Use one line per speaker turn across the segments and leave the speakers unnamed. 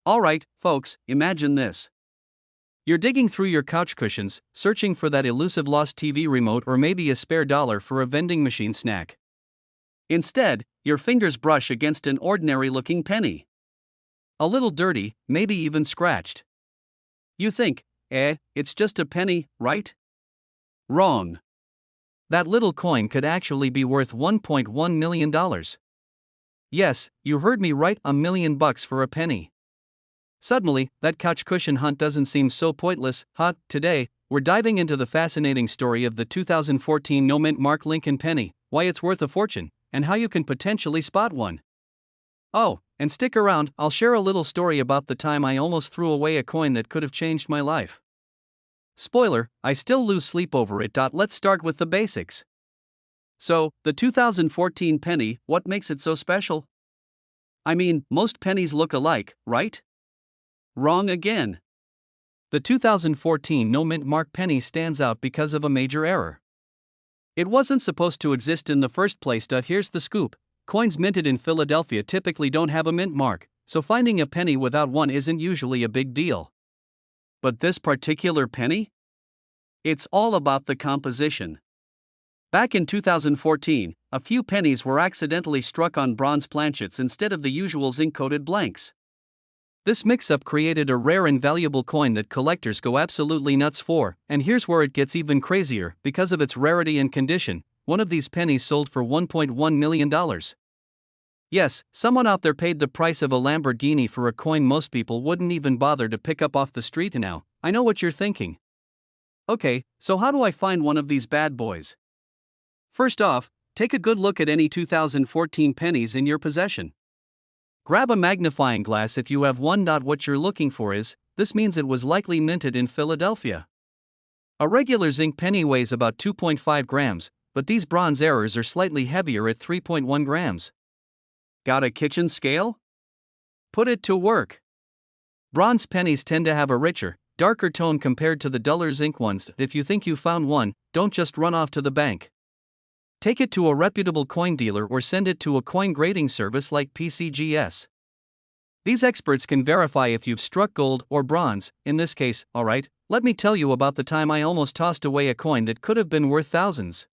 Alright, folks, imagine this. You're digging through your couch cushions, searching for that elusive lost TV remote or maybe a spare dollar for a vending machine snack. Instead, your fingers brush against an ordinary looking penny. A little dirty, maybe even scratched. You think, it's just a penny, right? Wrong. That little coin could actually be worth $1.1 million. Yes, you heard me right, $1 million for a penny. Suddenly, that couch cushion hunt doesn't seem so pointless, huh? Today, we're diving into the fascinating story of the 2014 no-mint mark Lincoln penny, why it's worth a fortune, and how you can potentially spot one. Oh, and stick around, I'll share a little story about the time I almost threw away a coin that could have changed my life. Spoiler, I still lose sleep over it. Let's start with the basics. So, the 2014 penny, what makes it so special? I mean, most pennies look alike, right? Wrong again. The 2014 no-mint mark penny stands out because of a major error. It wasn't supposed to exist in the first place. Here's the scoop. Coins minted in Philadelphia typically don't have a mint mark, so finding a penny without one isn't usually a big deal. But this particular penny? It's all about the composition. Back in 2014, a few pennies were accidentally struck on bronze planchets instead of the usual zinc-coated blanks. This mix-up created a rare and valuable coin that collectors go absolutely nuts for, and here's where it gets even crazier. Because of its rarity and condition, one of these pennies sold for $1.1 million. Yes, someone out there paid the price of a Lamborghini for a coin most people wouldn't even bother to pick up off the street. Now, I know what you're thinking. Okay, so how do I find one of these bad boys? First off, take a good look at any 2014 pennies in your possession. Grab a magnifying glass if you have one. What you're looking for is, this means it was likely minted in Philadelphia. A regular zinc penny weighs about 2.5 grams, but these bronze errors are slightly heavier at 3.1 grams. Got a kitchen scale? Put it to work. Bronze pennies tend to have a richer, darker tone compared to the duller zinc ones. If you think you found one, don't just run off to the bank. Take it to a reputable coin dealer or send it to a coin grading service like PCGS. These experts can verify if you've struck gold or bronze. In this case, alright, let me tell you about the time I almost tossed away a coin that could have been worth thousands.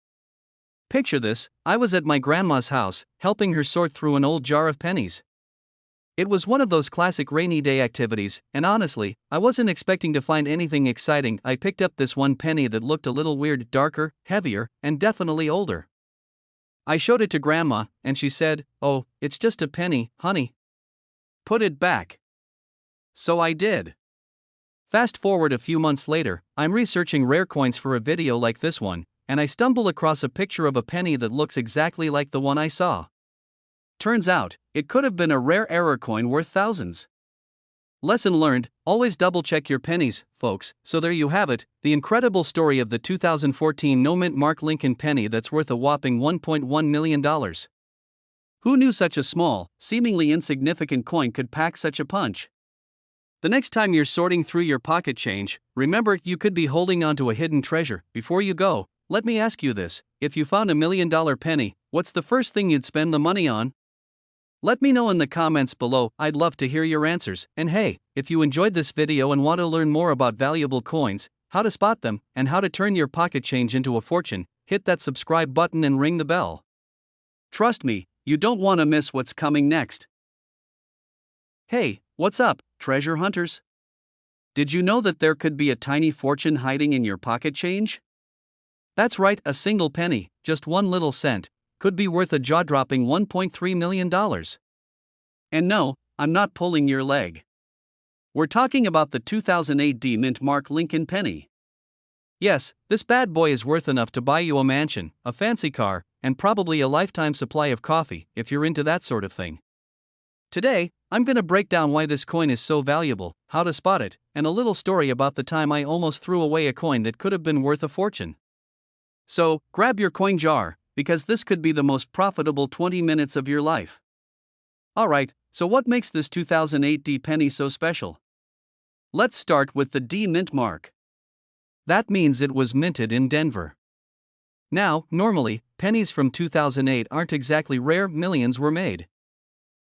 Picture this, I was at my grandma's house, helping her sort through an old jar of pennies. It was one of those classic rainy day activities, and honestly, I wasn't expecting to find anything exciting. I picked up this one penny that looked a little weird, darker, heavier, and definitely older. I showed it to Grandma, and she said, "Oh, it's just a penny, honey. Put it back." So I did. Fast forward a few months later, I'm researching rare coins for a video like this one, and I stumble across a picture of a penny that looks exactly like the one I saw. Turns out, it could have been a rare error coin worth thousands. Lesson learned, always double-check your pennies, folks. So there you have it, the incredible story of the 2014 no-mint mark Lincoln penny that's worth a whopping $1.1 million. Who knew such a small, seemingly insignificant coin could pack such a punch? The next time you're sorting through your pocket change, remember you could be holding onto a hidden treasure. Before you go, let me ask you this, if you found $1 million penny, what's the first thing you'd spend the money on? Let me know in the comments below, I'd love to hear your answers. And hey, if you enjoyed this video and want to learn more about valuable coins, how to spot them, and how to turn your pocket change into a fortune, hit that subscribe button and ring the bell. Trust me, you don't want to miss what's coming next. Hey, what's up, treasure hunters? Did you know that there could be a tiny fortune hiding in your pocket change? That's right, a single penny, just one little cent, could be worth a jaw-dropping $1.3 million. And no, I'm not pulling your leg. We're talking about the 2008 mint mark Lincoln penny. Yes, this bad boy is worth enough to buy you a mansion, a fancy car, and probably a lifetime supply of coffee, if you're into that sort of thing. Today, I'm gonna break down why this coin is so valuable, how to spot it, and a little story about the time I almost threw away a coin that could have been worth a fortune. So, grab your coin jar, because this could be the most profitable 20 minutes of your life. Alright, so what makes this 2008 penny so special? Let's start with the D mint mark. That means it was minted in Denver. Now, normally, pennies from 2008 aren't exactly rare, millions were made.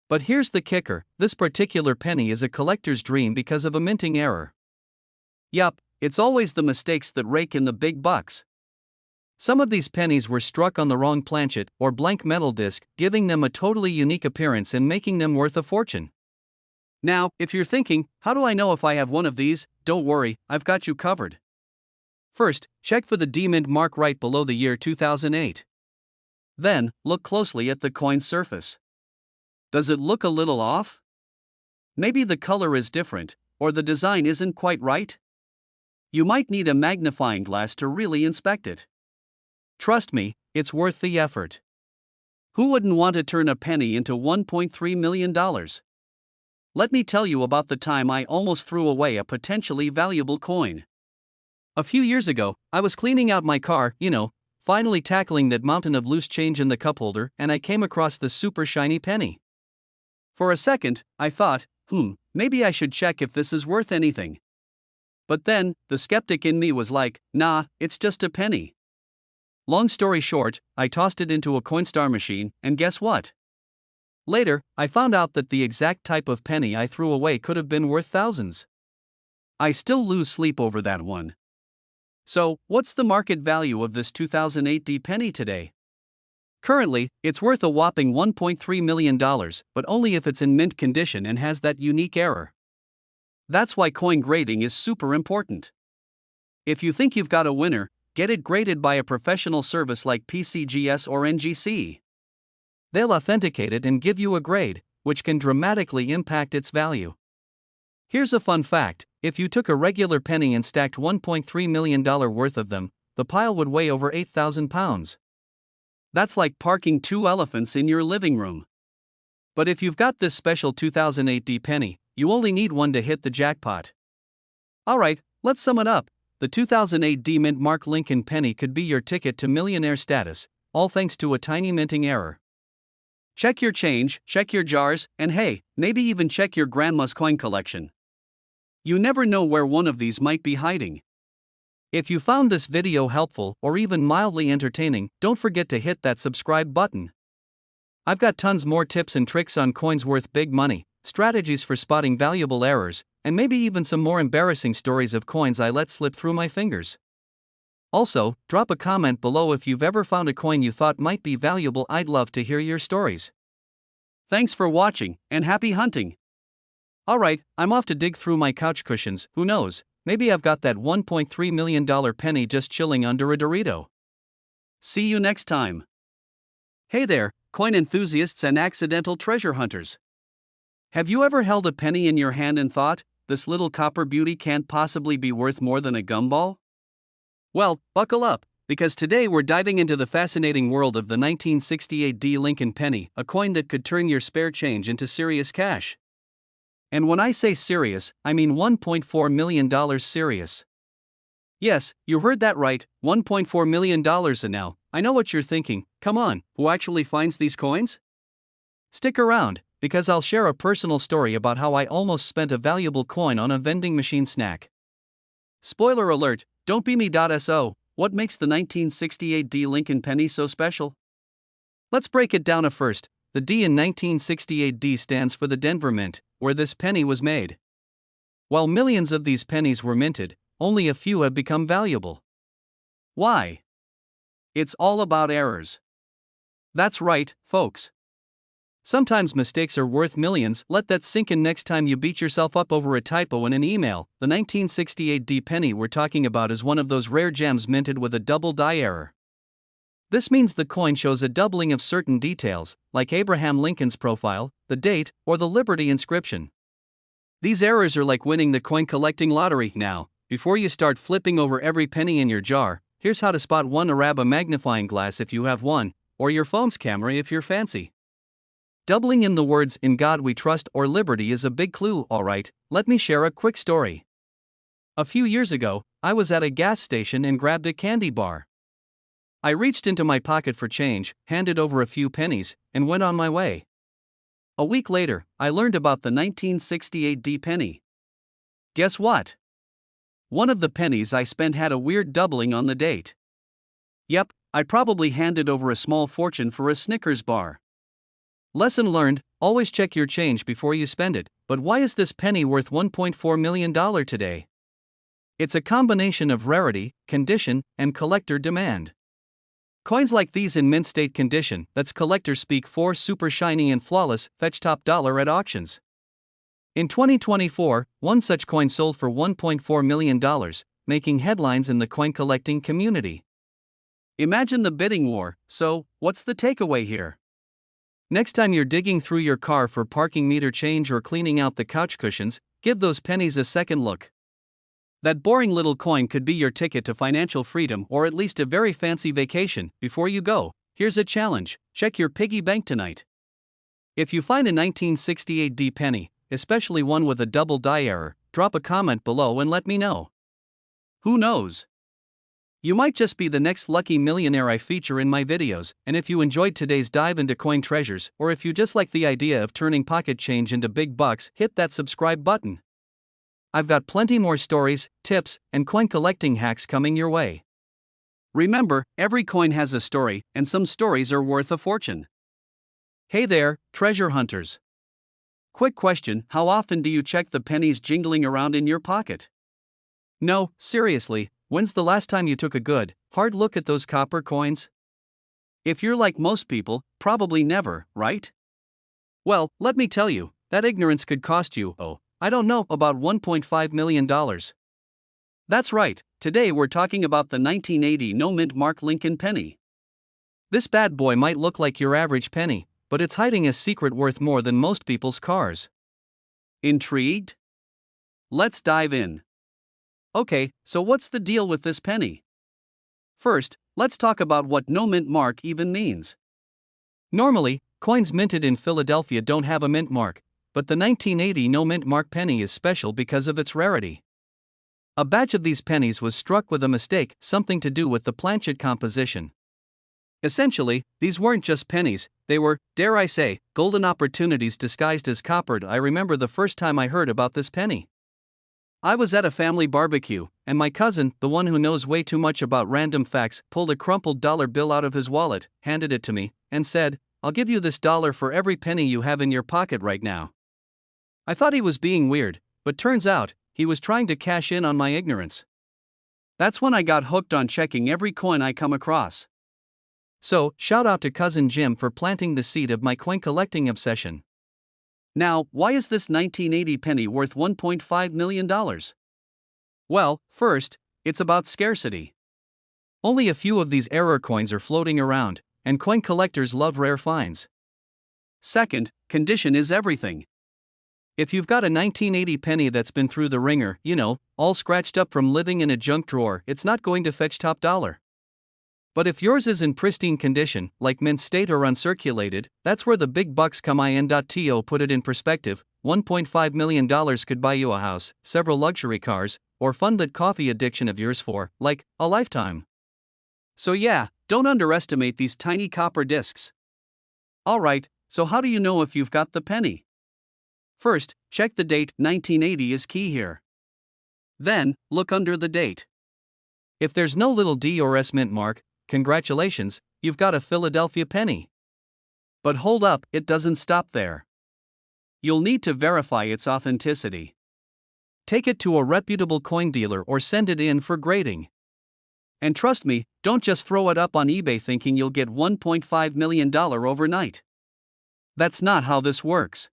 But here's the kicker, this particular penny is a collector's dream because of a minting error. Yup, it's always the mistakes that rake in the big bucks. Some of these pennies were struck on the wrong planchet or blank metal disc, giving them a totally unique appearance and making them worth a fortune. Now, if you're thinking, how do I know if I have one of these? Don't worry, I've got you covered. First, check for the D-mint mark right below the year 2008. Then, look closely at the coin's surface. Does it look a little off? Maybe the color is different, or the design isn't quite right? You might need a magnifying glass to really inspect it. Trust me, it's worth the effort. Who wouldn't want to turn a penny into $1.3 million? Let me tell you about the time I almost threw away a potentially valuable coin. A few years ago, I was cleaning out my car, finally tackling that mountain of loose change in the cup holder, and I came across this super shiny penny. For a second, I thought, maybe I should check if this is worth anything. But then, the skeptic in me was like, nah, it's just a penny. Long story short, I tossed it into a Coinstar machine, and guess what? Later, I found out that the exact type of penny I threw away could have been worth thousands. I still lose sleep over that one. So, what's the market value of this 2008 D penny today? Currently, it's worth a whopping $1.3 million, but only if it's in mint condition and has that unique error. That's why coin grading is super important. If you think you've got a winner, get it graded by a professional service like PCGS or NGC. They'll authenticate it and give you a grade, which can dramatically impact its value. Here's a fun fact, if you took a regular penny and stacked $1.3 million worth of them, the pile would weigh over 8,000 pounds. That's like parking 2 elephants in your living room. But if you've got this special 2008 D penny, you only need one to hit the jackpot. Alright, let's sum it up. The 2008 D mint mark Lincoln penny could be your ticket to millionaire status, all thanks to a tiny minting error. Check your change, check your jars, and hey, maybe even check your grandma's coin collection. You never know where one of these might be hiding. If you found this video helpful or even mildly entertaining, don't forget to hit that subscribe button. I've got tons more tips and tricks on coins worth big money, strategies for spotting valuable errors, and maybe even some more embarrassing stories of coins I let slip through my fingers. Also, drop a comment below if you've ever found a coin you thought might be valuable. I'd love to hear your stories. Thanks for watching, and happy hunting! Alright, I'm off to dig through my couch cushions, who knows, maybe I've got that $1.3 million penny just chilling under a Dorito. See you next time. Hey there, coin enthusiasts and accidental treasure hunters. Have you ever held a penny in your hand and thought, this little copper beauty can't possibly be worth more than a gumball? Well, buckle up, because today we're diving into the fascinating world of the 1968 D Lincoln penny, a coin that could turn your spare change into serious cash. And when I say serious, I mean $1.4 million serious. Yes, you heard that right, $1.4 million. And now, I know what you're thinking, come on, who actually finds these coins? Stick around, because I'll share a personal story about how I almost spent a valuable coin on a vending machine snack. Spoiler alert, don't be me.so, what makes the 1968 D Lincoln penny so special? Let's break it down. First, the D in 1968 D stands for the Denver Mint, where this penny was made. While millions of these pennies were minted, only a few have become valuable. Why? It's all about errors. That's right, folks. Sometimes mistakes are worth millions. Let that sink in next time you beat yourself up over a typo in an email. The 1968 D penny we're talking about is one of those rare gems minted with a double die error. This means the coin shows a doubling of certain details, like Abraham Lincoln's profile, the date, or the Liberty inscription. These errors are like winning the coin collecting lottery. Now, before you start flipping over every penny in your jar, here's how to spot one. Grab a magnifying glass if you have one, or your phone's camera if you're fancy. Doubling in the words "In God We Trust" or "Liberty" is a big clue. Alright, let me share a quick story. A few years ago, I was at a gas station and grabbed a candy bar. I reached into my pocket for change, handed over a few pennies, and went on my way. A week later, I learned about the 1968 D penny. Guess what? One of the pennies I spent had a weird doubling on the date. Yep, I probably handed over a small fortune for a Snickers bar. Lesson learned, always check your change before you spend it, but why is this penny worth $1.4 million today? It's a combination of rarity, condition, and collector demand. Coins like these in mint state condition, that's collector speak for super shiny and flawless, fetch top dollar at auctions. In 2024, one such coin sold for $1.4 million, making headlines in the coin collecting community. Imagine the bidding war. So, what's the takeaway here? Next time you're digging through your car for parking meter change or cleaning out the couch cushions, give those pennies a second look. That boring little coin could be your ticket to financial freedom or at least a very fancy vacation. Before you go, here's a challenge: check your piggy bank tonight. If you find a 1968 D penny, especially one with a double die error, drop a comment below and let me know. Who knows? You might just be the next lucky millionaire I feature in my videos. And if you enjoyed today's dive into coin treasures, or if you just like the idea of turning pocket change into big bucks, hit that subscribe button. I've got plenty more stories, tips, and coin collecting hacks coming your way. Remember, every coin has a story, and some stories are worth a fortune. Hey there, treasure hunters. Quick question: how often do you check the pennies jingling around in your pocket? No, seriously, when's the last time you took a good, hard look at those copper coins? If you're like most people, probably never, right? Well, let me tell you, that ignorance could cost you, I don't know, about $1.5 million. That's right, today we're talking about the 1980 no-mint mark Lincoln penny. This bad boy might look like your average penny, but it's hiding a secret worth more than most people's cars. Intrigued? Let's dive in. Okay, so what's the deal with this penny? First, let's talk about what no-mint mark even means. Normally, coins minted in Philadelphia don't have a mint mark, but the 1980 no-mint mark penny is special because of its rarity. A batch of these pennies was struck with a mistake, something to do with the planchet composition. Essentially, these weren't just pennies, they were, dare I say, golden opportunities disguised as coppered. I remember the first time I heard about this penny. I was at a family barbecue, and my cousin, the one who knows way too much about random facts, pulled a crumpled dollar bill out of his wallet, handed it to me, and said, "I'll give you this dollar for every penny you have in your pocket right now." I thought he was being weird, but turns out, he was trying to cash in on my ignorance. That's when I got hooked on checking every coin I come across. So, shout out to Cousin Jim for planting the seed of my coin collecting obsession. Now, why is this 1980 penny worth $1.5 million? Well, first, it's about scarcity. Only a few of these error coins are floating around, and coin collectors love rare finds. Second, condition is everything. If you've got a 1980 penny that's been through the ringer, all scratched up from living in a junk drawer, it's not going to fetch top dollar. But if yours is in pristine condition, like mint state or uncirculated, that's where the big bucks come in. To put it in perspective, $1.5 million could buy you a house, several luxury cars, or fund that coffee addiction of yours for, like, a lifetime. So yeah, don't underestimate these tiny copper discs. Alright, so how do you know if you've got the penny? First, check the date. 1980 is key here. Then, look under the date. If there's no little D or S mint mark, congratulations, you've got a Philadelphia penny. But hold up, it doesn't stop there. You'll need to verify its authenticity. Take it to a reputable coin dealer or send it in for grading. And trust me, don't just throw it up on eBay thinking you'll get $1.5 million overnight. That's not how this works.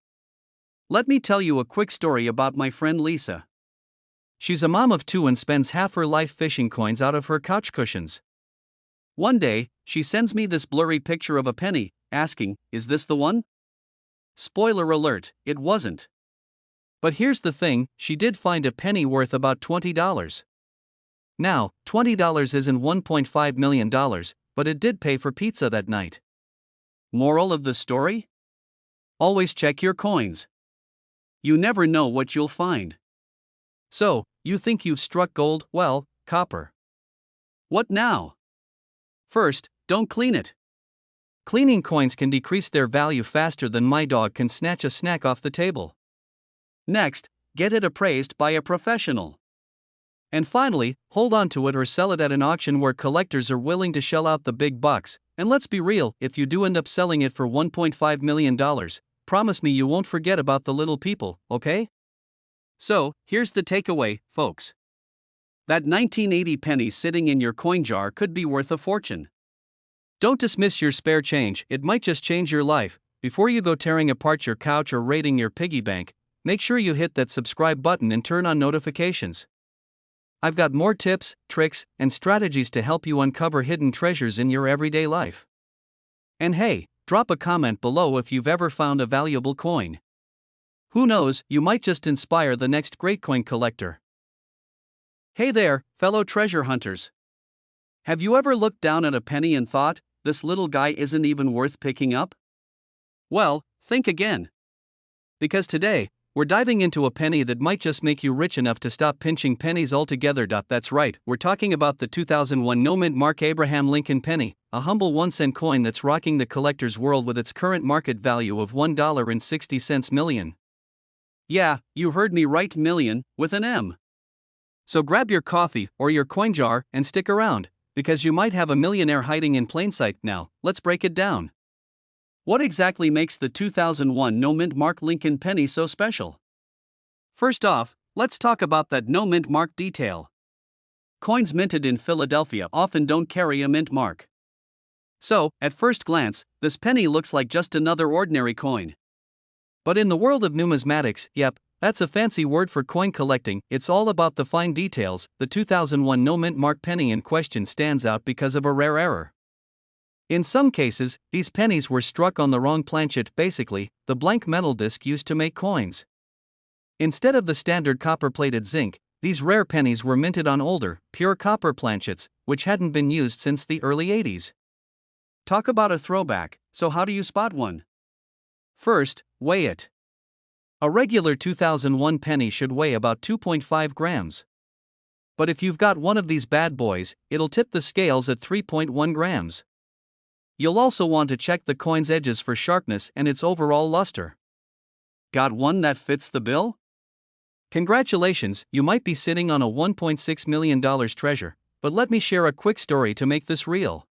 Let me tell you a quick story about my friend Lisa. She's a mom of two and spends half her life fishing coins out of her couch cushions. One day, she sends me this blurry picture of a penny, asking, "Is this the one?" Spoiler alert, it wasn't. But here's the thing, she did find a penny worth about $20. Now, $20 isn't $1.5 million, but it did pay for pizza that night. Moral of the story? Always check your coins. You never know what you'll find. So, you think you've struck gold? Well, copper. What now? First, don't clean it. Cleaning coins can decrease their value faster than my dog can snatch a snack off the table. Next, get it appraised by a professional. And finally, hold on to it or sell it at an auction where collectors are willing to shell out the big bucks. And let's be real, if you do end up selling it for $1.5 million, promise me you won't forget about the little people, okay? So, here's the takeaway, folks. That 1980 penny sitting in your coin jar could be worth a fortune. Don't dismiss your spare change, it might just change your life. Before you go tearing apart your couch or raiding your piggy bank, make sure you hit that subscribe button and turn on notifications. I've got more tips, tricks, and strategies to help you uncover hidden treasures in your everyday life. And hey, drop a comment below if you've ever found a valuable coin. Who knows, you might just inspire the next great coin collector. Hey there, fellow treasure hunters. Have you ever looked down at a penny and thought, this little guy isn't even worth picking up? Well, think again. Because today, we're diving into a penny that might just make you rich enough to stop pinching pennies altogether. That's right, we're talking about the 2001 no-mint mark Abraham Lincoln penny, a humble 1-cent coin that's rocking the collector's world with its current market value of $1.60 million. Yeah, you heard me right, million, with an M. So grab your coffee or your coin jar and stick around, because you might have a millionaire hiding in plain sight. Now, let's break it down. What exactly makes the 2001 no-mint mark Lincoln penny so special? First off, let's talk about that no-mint mark detail. Coins minted in Philadelphia often don't carry a mint mark. So, at first glance, this penny looks like just another ordinary coin. But in the world of numismatics, yep, that's a fancy word for coin collecting, it's all about the fine details. The 2001 no-mint mark penny in question stands out because of a rare error. In some cases, these pennies were struck on the wrong planchet, basically, the blank metal disc used to make coins. Instead of the standard copper-plated zinc, these rare pennies were minted on older, pure copper planchets, which hadn't been used since the early 80s. Talk about a throwback, so how do you spot one? First, weigh it. A regular 2001 penny should weigh about 2.5 grams. But if you've got one of these bad boys, it'll tip the scales at 3.1 grams. You'll also want to check the coin's edges for sharpness and its overall luster. Got one that fits the bill? Congratulations, you might be sitting on a $1.6 million treasure, but let me share a quick story to make this real.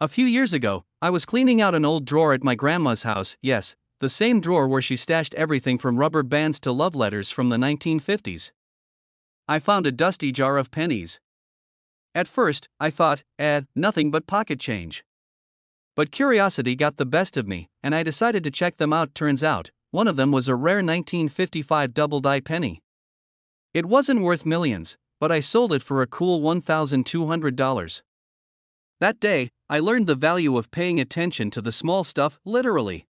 A few years ago, I was cleaning out an old drawer at my grandma's house, yes, the same drawer where she stashed everything from rubber bands to love letters from the 1950s. I found a dusty jar of pennies. At first, I thought, nothing but pocket change. But curiosity got the best of me, and I decided to check them out. Turns out, one of them was a rare 1955 double-die penny. It wasn't worth millions, but I sold it for a cool $1,200. That day, I learned the value of paying attention to the small stuff, literally.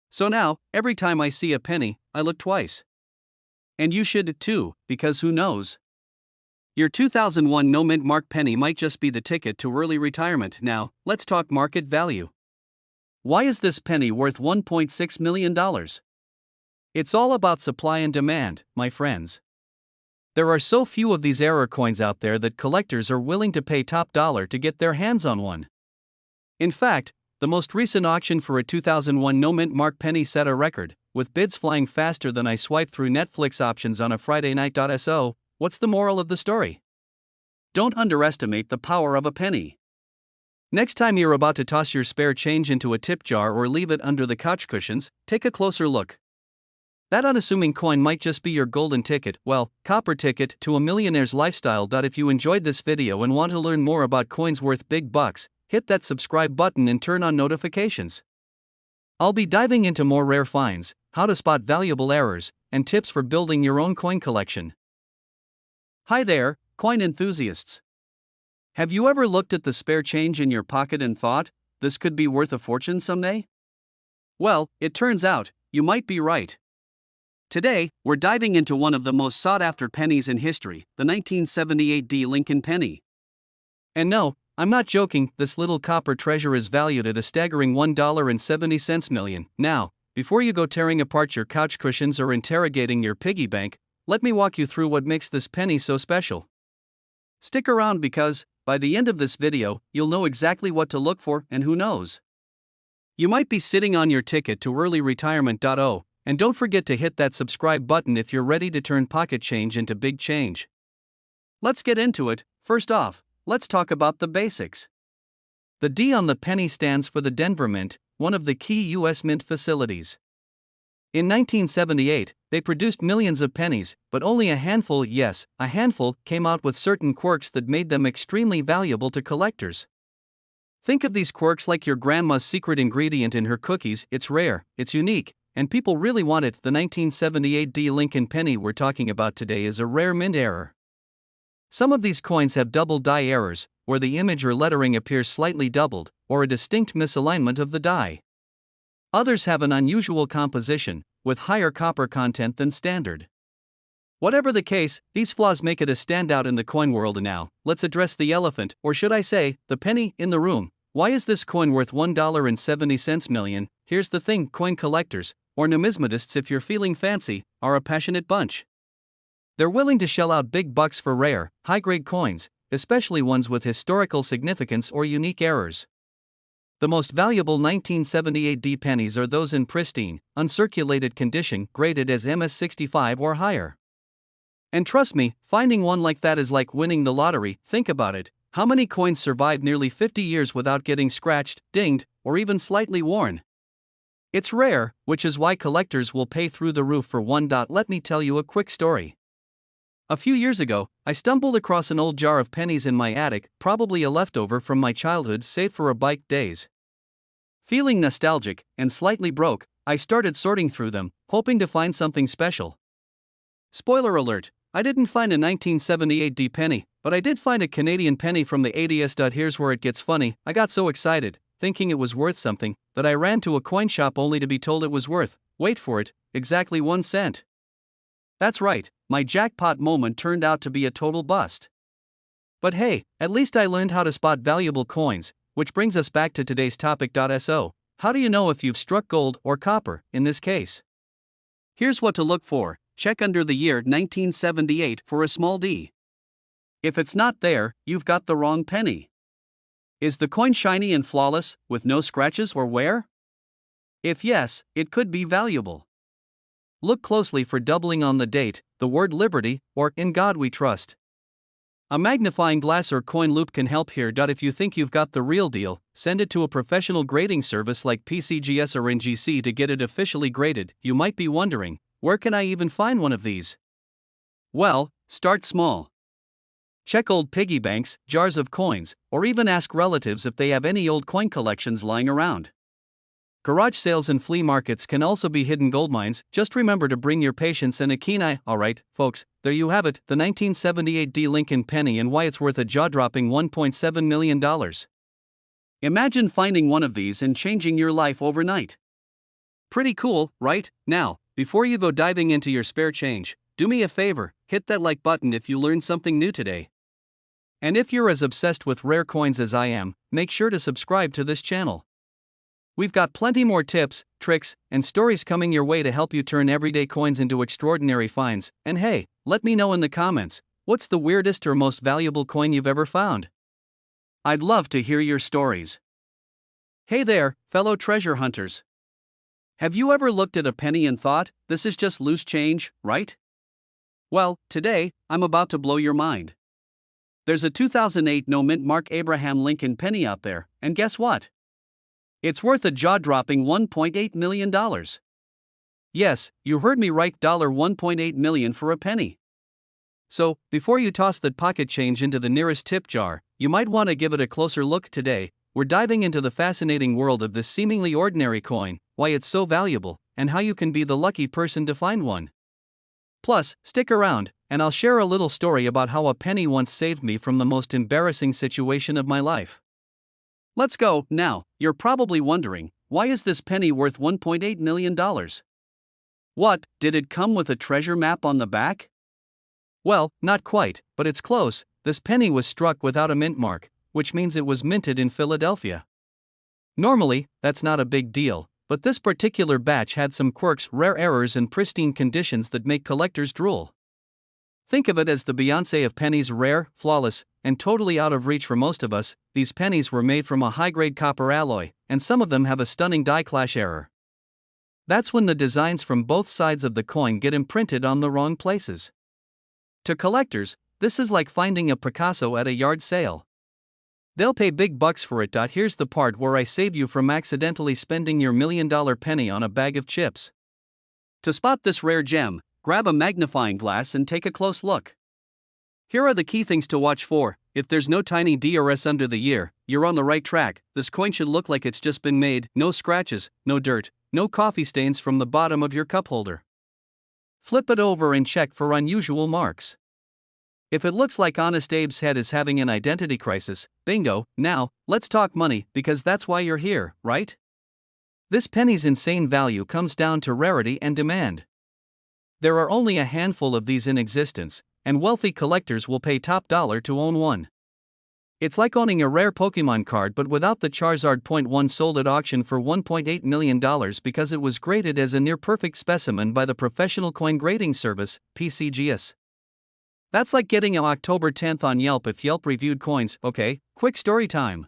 So now, every time I see a penny, I look twice. And you should too, because who knows? Your 2001 no-mint mark penny might just be the ticket to early retirement. Now, let's talk market value. Why is this penny worth $1.6 million? It's all about supply and demand, my friends. There are so few of these error coins out there that collectors are willing to pay top dollar to get their hands on one. In fact, the most recent auction for a 2001 no-mint mark penny set a record, with bids flying faster than I swipe through Netflix options on a Friday night. So, what's the moral of the story? Don't underestimate the power of a penny. Next time you're about to toss your spare change into a tip jar or leave it under the couch cushions, take a closer look. That unassuming coin might just be your golden ticket, well, copper ticket, to a millionaire's lifestyle. If you enjoyed this video and want to learn more about coins worth big bucks, hit that subscribe button and turn on notifications. I'll be diving into more rare finds, how to spot valuable errors, and tips for building your own coin collection. Hi there, coin enthusiasts. Have you ever looked at the spare change in your pocket and thought, this could be worth a fortune someday? Well, it turns out, you might be right. Today, we're diving into one of the most sought-after pennies in history, the 1978 Lincoln penny. And no, I'm not joking, this little copper treasure is valued at a staggering $1.70 million. Now, before you go tearing apart your couch cushions or interrogating your piggy bank, let me walk you through what makes this penny so special. Stick around because, by the end of this video, you'll know exactly what to look for, and who knows? You might be sitting on your ticket to early retirement. And don't forget to hit that subscribe button if you're ready to turn pocket change into big change. Let's get into it. First off, let's talk about the basics. The D on the penny stands for the Denver Mint, one of the key U.S. mint facilities. In 1978, they produced millions of pennies, but only a handful, yes, a handful, came out with certain quirks that made them extremely valuable to collectors. Think of these quirks like your grandma's secret ingredient in her cookies. It's rare, it's unique, and people really want it. The 1978 D Lincoln penny we're talking about today is a rare mint error. Some of these coins have double die errors, where the image or lettering appears slightly doubled, or a distinct misalignment of the die. Others have an unusual composition, with higher copper content than standard. Whatever the case, these flaws make it a standout in the coin world. Now, let's address the elephant, or should I say, the penny, in the room. Why is this coin worth $1.70 million? Here's the thing: coin collectors, or numismatists if you're feeling fancy, are a passionate bunch. They're willing to shell out big bucks for rare, high-grade coins, especially ones with historical significance or unique errors. The most valuable 1978 D pennies are those in pristine, uncirculated condition, graded as MS65 or higher. And trust me, finding one like that is like winning the lottery. Think about it: how many coins survive nearly 50 years without getting scratched, dinged, or even slightly worn? It's rare, which is why collectors will pay through the roof for one. Let me tell you a quick story. A few years ago, I stumbled across an old jar of pennies in my attic, probably a leftover from my childhood save for a bike days. Feeling nostalgic and slightly broke, I started sorting through them, hoping to find something special. Spoiler alert, I didn't find a 1978 D penny, but I did find a Canadian penny from the 80s. Here's where it gets funny: I got so excited, thinking it was worth something, that I ran to a coin shop only to be told it was worth, wait for it, exactly 1 cent. That's right, my jackpot moment turned out to be a total bust. But hey, at least I learned how to spot valuable coins, which brings us back to today's topic. So, how do you know if you've struck gold or copper in this case? Here's what to look for: check under the year 1978 for a small D. If it's not there, you've got the wrong penny. Is the coin shiny and flawless, with no scratches or wear? If yes, it could be valuable. Look closely for doubling on the date, the word Liberty, or In God We Trust. A magnifying glass or coin loop can help here. If you think you've got the real deal, send it to a professional grading service like PCGS or NGC to get it officially graded. You might be wondering, where can I even find one of these? Well, start small. Check old piggy banks, jars of coins, or even ask relatives if they have any old coin collections lying around. Garage sales and flea markets can also be hidden goldmines. Just remember to bring your patience and a keen eye. Alright, folks, there you have it, the 1978 D Lincoln penny and why it's worth a jaw-dropping $1.7 million. Imagine finding one of these and changing your life overnight. Pretty cool, right? Now, before you go diving into your spare change, do me a favor, hit that like button if you learned something new today. And if you're as obsessed with rare coins as I am, make sure to subscribe to this channel. We've got plenty more tips, tricks, and stories coming your way to help you turn everyday coins into extraordinary finds. And hey, let me know in the comments, what's the weirdest or most valuable coin you've ever found? I'd love to hear your stories. Hey there, fellow treasure hunters. Have you ever looked at a penny and thought, this is just loose change, right? Well, today, I'm about to blow your mind. There's a 2008 no-mint Mark Abraham Lincoln penny out there, and guess what? It's worth a jaw-dropping $1.8 million. Yes, you heard me right, $1.8 million for a penny. So, before you toss that pocket change into the nearest tip jar, you might want to give it a closer look. Today, we're diving into the fascinating world of this seemingly ordinary coin, why it's so valuable, and how you can be the lucky person to find one. Plus, stick around, and I'll share a little story about how a penny once saved me from the most embarrassing situation of my life. Let's go. Now, you're probably wondering, why is this penny worth $1.8 million? What, did it come with a treasure map on the back? Well, not quite, but it's close. This penny was struck without a mint mark, which means it was minted in Philadelphia. Normally, that's not a big deal, but this particular batch had some quirks, rare errors, and pristine conditions that make collectors drool. Think of it as the Beyoncé of pennies: rare, flawless, and totally out of reach for most of us. These pennies were made from a high-grade copper alloy, and some of them have a stunning die clash error. That's when the designs from both sides of the coin get imprinted on the wrong places. To collectors, this is like finding a Picasso at a yard sale. They'll pay big bucks for it. Here's the part where I save you from accidentally spending your $1 million penny on a bag of chips. To spot this rare gem, grab a magnifying glass and take a close look. Here are the key things to watch for. If there's no tiny DRS under the ear, you're on the right track. This coin should look like it's just been made, no scratches, no dirt, no coffee stains from the bottom of your cup holder. Flip it over and check for unusual marks. If it looks like Honest Abe's head is having an identity crisis, bingo. Now, let's talk money, because that's why you're here, right? This penny's insane value comes down to rarity and demand. There are only a handful of these in existence, and wealthy collectors will pay top dollar to own one. It's like owning a rare Pokemon card but without the Charizard. One sold at auction for $1.8 million because it was graded as a near-perfect specimen by the professional coin grading service, PCGS. That's like getting an October 10th on Yelp if Yelp reviewed coins. Okay, quick story time.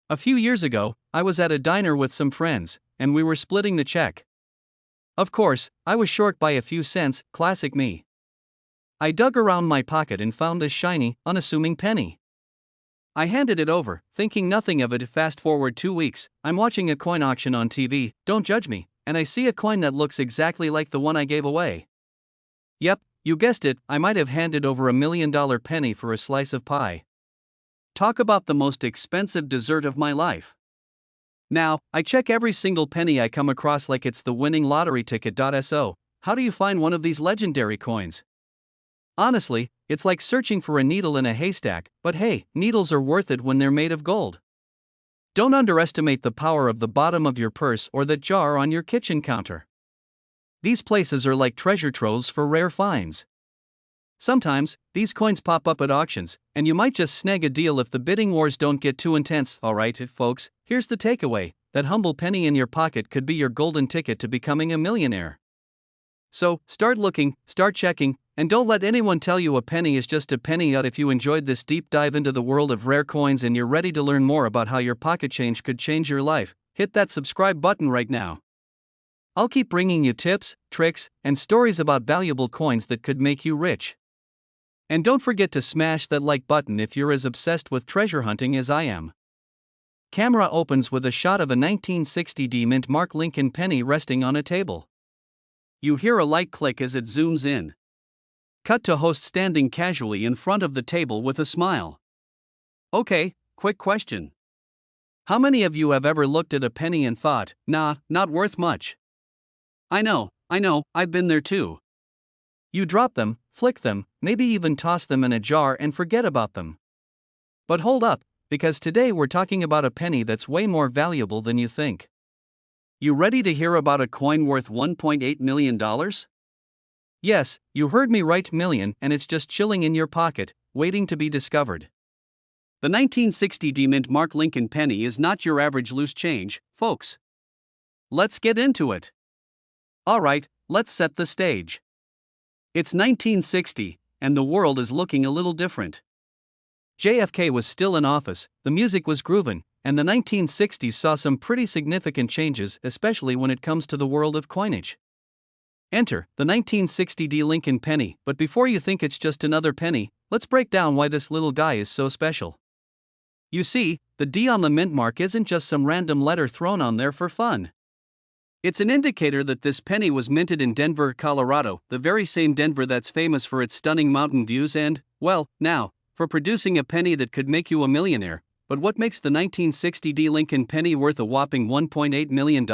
A few years ago, I was at a diner with some friends, and we were splitting the check. Of course, I was short by a few cents, classic me. I dug around my pocket and found this shiny, unassuming penny. I handed it over, thinking nothing of it. Fast forward 2 weeks, I'm watching a coin auction on TV, don't judge me, and I see a coin that looks exactly like the one I gave away. Yep, you guessed it, I might have handed over $1 million penny for a slice of pie. Talk about the most expensive dessert of my life. Now, I check every single penny I come across like it's the winning lottery ticket. So, how do you find one of these legendary coins? Honestly, it's like searching for a needle in a haystack, but hey, needles are worth it when they're made of gold. Don't underestimate the power of the bottom of your purse or that jar on your kitchen counter. These places are like treasure troves for rare finds. Sometimes, these coins pop up at auctions, and you might just snag a deal if the bidding wars don't get too intense. Alright, folks, here's the takeaway: that humble penny in your pocket could be your golden ticket to becoming a millionaire. So, start looking, start checking, and don't let anyone tell you a penny is just a penny. If you enjoyed this deep dive into the world of rare coins and you're ready to learn more about how your pocket change could change your life, hit that subscribe button right now. I'll keep bringing you tips, tricks, and stories about valuable coins that could make you rich. And don't forget to smash that like button if you're as obsessed with treasure hunting as I am. Camera opens with a shot of a 1960 mint Mark Lincoln penny resting on a table. You hear a light click as it zooms in. Cut to host standing casually in front of the table with a smile. Okay, quick question. How many of you have ever looked at a penny and thought, nah, not worth much? I know, I've been there too. You drop them, flick them, maybe even toss them in a jar and forget about them. But hold up, because today we're talking about a penny that's way more valuable than you think. You ready to hear about a coin worth $1.8 million? Yes, you heard me right, million, and it's just chilling in your pocket, waiting to be discovered. The 1960 mint Mark Lincoln penny is not your average loose change, folks. Let's get into it. Alright, let's set the stage. It's 1960, and the world is looking a little different. JFK was still in office, the music was groovin', and the 1960s saw some pretty significant changes, especially when it comes to the world of coinage. Enter the 1960 Lincoln penny, but before you think it's just another penny, let's break down why this little guy is so special. You see, the D on the mint mark isn't just some random letter thrown on there for fun. It's an indicator that this penny was minted in Denver, Colorado, the very same Denver that's famous for its stunning mountain views and, well, now, for producing a penny that could make you a millionaire. But what makes the 1960 Lincoln penny worth a whopping $1.8 million?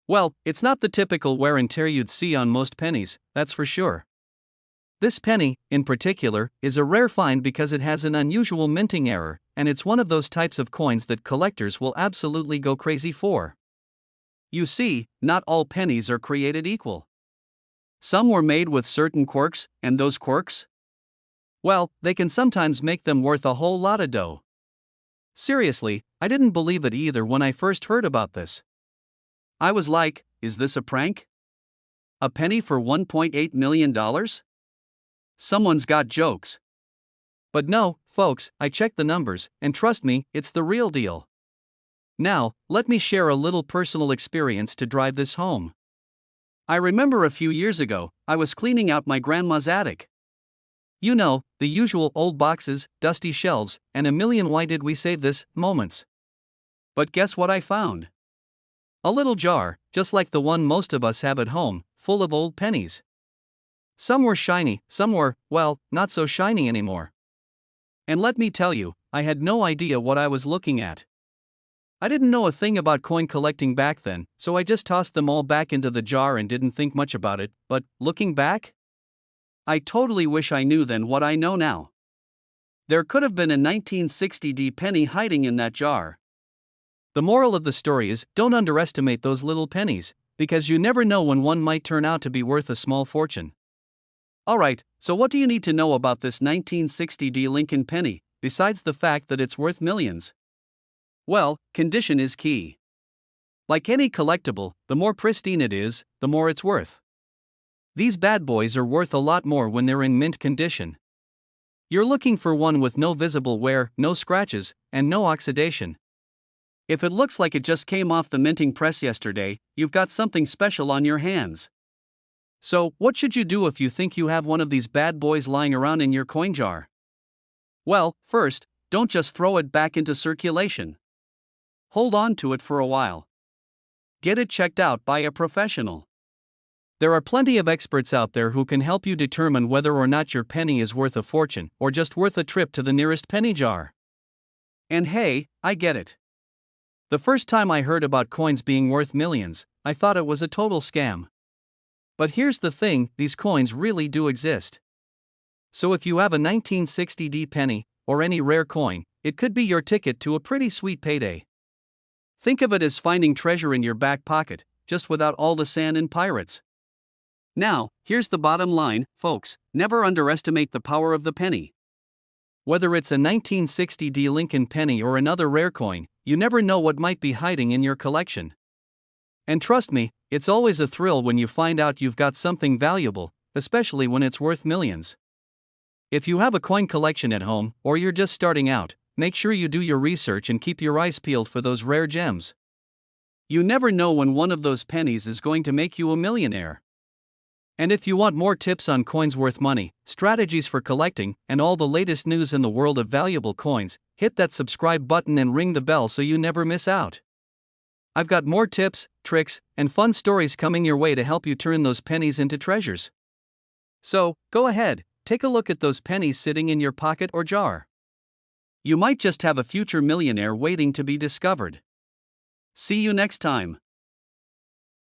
Well, it's not the typical wear and tear you'd see on most pennies, that's for sure. This penny, in particular, is a rare find because it has an unusual minting error, and it's one of those types of coins that collectors will absolutely go crazy for. You see, not all pennies are created equal. Some were made with certain quirks, and those quirks? Well, they can sometimes make them worth a whole lot of dough. Seriously, I didn't believe it either when I first heard about this. I was like, is this a prank? A penny for $1.8 million? Someone's got jokes. But no, folks, I checked the numbers, and trust me, it's the real deal. Now, let me share a little personal experience to drive this home. I remember a few years ago, I was cleaning out my grandma's attic. You know, the usual old boxes, dusty shelves, and a million why did we save this moments. But guess what I found? A little jar, just like the one most of us have at home, full of old pennies. Some were shiny, some were, well, not so shiny anymore. And let me tell you, I had no idea what I was looking at. I didn't know a thing about coin collecting back then, so I just tossed them all back into the jar and didn't think much about it, but, looking back, I totally wish I knew then what I know now. There could have been a 1960 penny hiding in that jar. The moral of the story is, don't underestimate those little pennies, because you never know when one might turn out to be worth a small fortune. Alright, so what do you need to know about this 1960 Lincoln penny, besides the fact that it's worth millions? Well, condition is key. Like any collectible, the more pristine it is, the more it's worth. These bad boys are worth a lot more when they're in mint condition. You're looking for one with no visible wear, no scratches, and no oxidation. If it looks like it just came off the minting press yesterday, you've got something special on your hands. So, what should you do if you think you have one of these bad boys lying around in your coin jar? Well, first, don't just throw it back into circulation. Hold on to it for a while. Get it checked out by a professional. There are plenty of experts out there who can help you determine whether or not your penny is worth a fortune or just worth a trip to the nearest penny jar. And hey, I get it. The first time I heard about coins being worth millions, I thought it was a total scam. But here's the thing, these coins really do exist. So if you have a 1960 penny, or any rare coin, it could be your ticket to a pretty sweet payday. Think of it as finding treasure in your back pocket, just without all the sand and pirates. Now, here's the bottom line, folks, never underestimate the power of the penny. Whether it's a 1960 Lincoln penny or another rare coin, you never know what might be hiding in your collection. And trust me, it's always a thrill when you find out you've got something valuable, especially when it's worth millions. If you have a coin collection at home, or you're just starting out, make sure you do your research and keep your eyes peeled for those rare gems. You never know when one of those pennies is going to make you a millionaire. And if you want more tips on coins worth money, strategies for collecting, and all the latest news in the world of valuable coins, hit that subscribe button and ring the bell so you never miss out. I've got more tips, tricks, and fun stories coming your way to help you turn those pennies into treasures. So, go ahead, take a look at those pennies sitting in your pocket or jar. You might just have a future millionaire waiting to be discovered. See you next time.